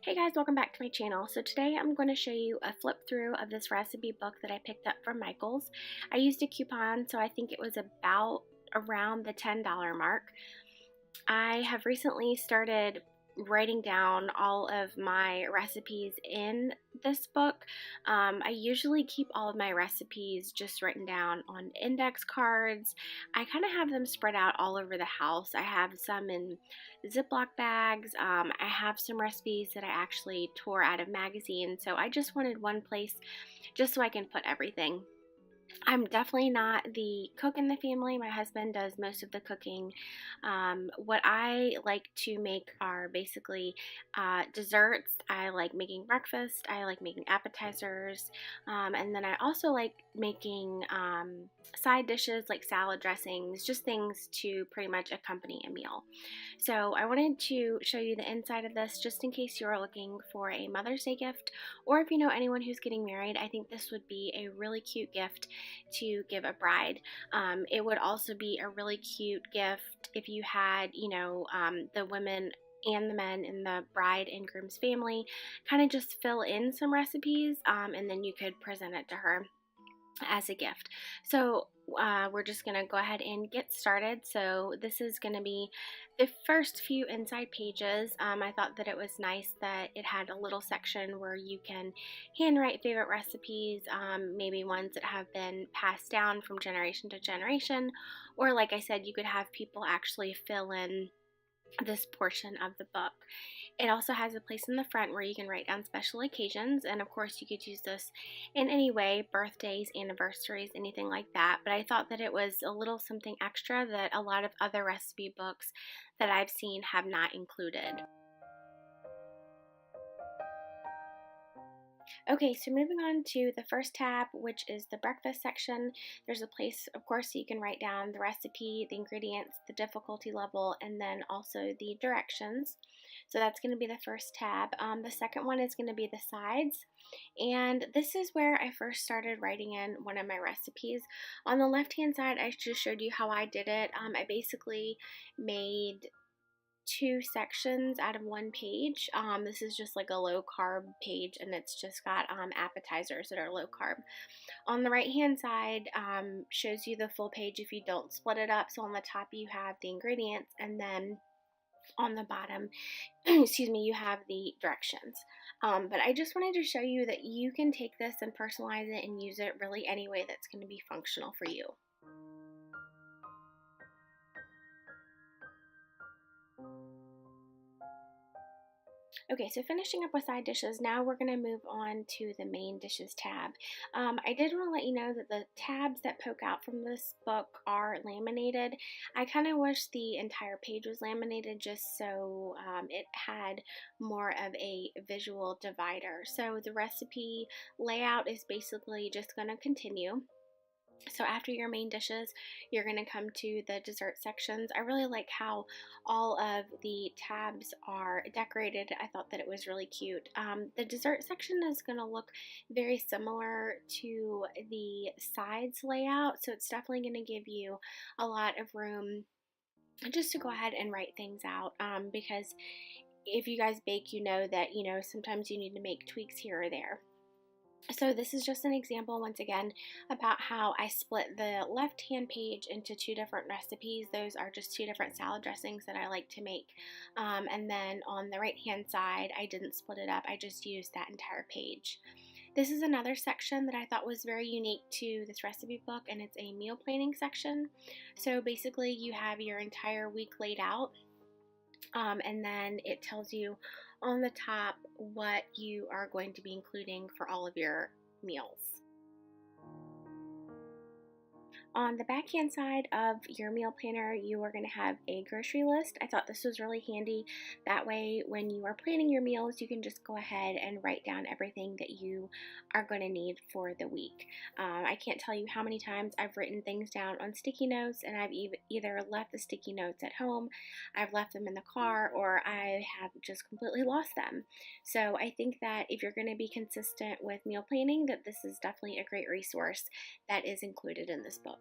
Hey guys, welcome back to my channel. So today I'm going to show you a flip through of this recipe book that I picked up from Michael's. I used a coupon, so I think it was about around the $10 mark. I have recently started writing down all of my recipes in this book. I usually keep all of my recipes just written down on index cards. I kind of have them spread out all over the house. I have some in Ziploc bags. I have some recipes that I actually tore out of magazines, so I just wanted one place just so I can put everything. I'm definitely not the cook in the family. My husband does most of the cooking. What I like to make are basically desserts. I like making breakfast. I like making appetizers. And then I also like making side dishes like salad dressings, just things to pretty much accompany a meal. So I wanted to show you the inside of this just in case you're looking for a Mother's Day gift, or if you know anyone who's getting married. I think this would be a really cute gift to give a bride. It would also be a really cute gift if you had, the women and the men in the bride and groom's family kind of just fill in some recipes, and then you could present it to her as a gift. So we're just going to go ahead and get started. So this is going to be the first few inside pages. I thought that it was nice that it had a little section where you can handwrite favorite recipes, maybe ones that have been passed down from generation to generation, or like I said, you could have people actually fill in this portion of the book. It also has a place in the front where you can write down special occasions, and of course you could use this in any way, birthdays, anniversaries, anything like that. But I thought that it was a little something extra that a lot of other recipe books that I've seen have not included. Okay, so moving on to the first tab, which is the breakfast section. There's a place, of course, so you can write down the recipe, the ingredients, the difficulty level, and then also the directions. So that's going to be the first tab. The second one is going to be the sides. And this is where I first started writing in one of my recipes. On the left-hand side, I just showed you how I did it. I basically made two sections out of one page. This is just like a low carb page, and it's just got appetizers that are low carb. On the right hand side shows you the full page if you don't split it up. So on the top you have the ingredients, and then on the bottom excuse me, you have the directions. But I just wanted to show you that you can take this and personalize it and use it really any way that's going to be functional for you. Okay, so finishing up with side dishes, now we're going to move on to the main dishes tab. I did want to let you know that the tabs that poke out from this book are laminated. I kind of wish the entire page was laminated just so it had more of a visual divider. So the recipe layout is basically just going to continue. So after your main dishes, you're going to come to the dessert sections. I really like how all of the tabs are decorated. I thought that it was really cute. The dessert section is going to look very similar to the sides layout, so it's definitely going to give you a lot of room just to go ahead and write things out, because if you guys bake, you know that, sometimes you need to make tweaks here or there. So this is just an example, once again, about how I split the left-hand page into two different recipes. Those are just two different salad dressings that I like to make. And then on the right-hand side, I didn't split it up. I just used that entire page. This is another section that I thought was very unique to this recipe book, and it's a meal planning section. So basically, you have your entire week laid out. And then it tells you on the top what you are going to be including for all of your meals. On the backhand side of your meal planner, you are going to have a grocery list. I thought this was really handy. That way, when you are planning your meals, you can just go ahead and write down everything that you are going to need for the week. I can't tell you how many times I've written things down on sticky notes, and I've either left the sticky notes at home, I've left them in the car, or I have just completely lost them. So I think that if you're going to be consistent with meal planning, that this is definitely a great resource that is included in this book.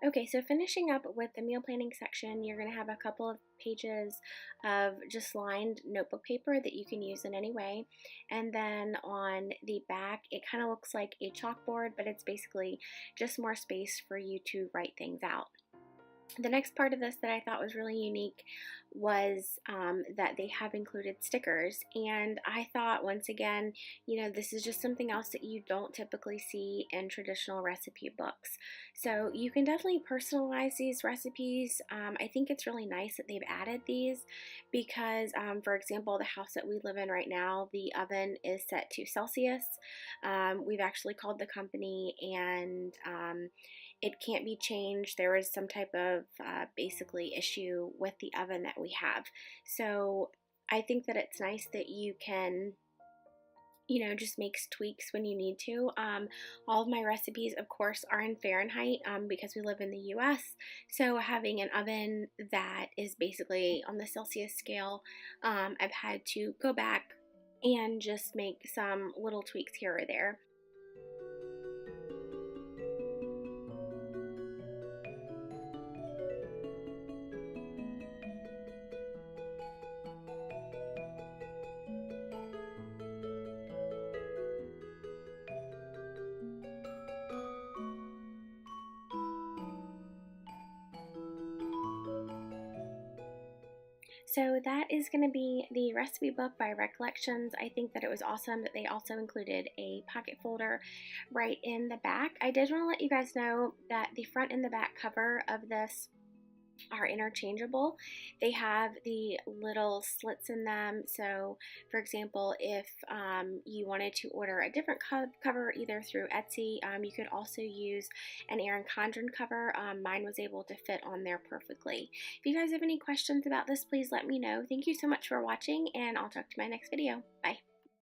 Okay, so finishing up with the meal planning section, you're going to have a couple of pages of just lined notebook paper that you can use in any way. And then on the back, it kind of looks like a chalkboard, but it's basically just more space for you to write things out. The next part of this that I thought was really unique was that they have included stickers. And I thought, once again, this is just something else that you don't typically see in traditional recipe books. So you can definitely personalize these recipes. I think it's really nice that they've added these because, for example, the house that we live in right now, the oven is set to Celsius. We've actually called the company and it can't be changed. There is some type of basically issue with the oven that we have. So I think that it's nice that you can just make tweaks when you need to. All of my recipes, of course, are in Fahrenheit because we live in the US. So having an oven that is basically on the Celsius scale, I've had to go back and just make some little tweaks here or there. So that is going to be the recipe book by Recollections. I think that it was awesome that they also included a pocket folder right in the back. I did want to let you guys know that the front and the back cover of this are interchangeable. They have the little slits in them. So, for example, if you wanted to order a different cover either through Etsy, you could also use an Erin Condren cover. Mine was able to fit on there perfectly. If you guys have any questions about this, please let me know. Thank you so much for watching, and I'll talk to you in my next video. Bye.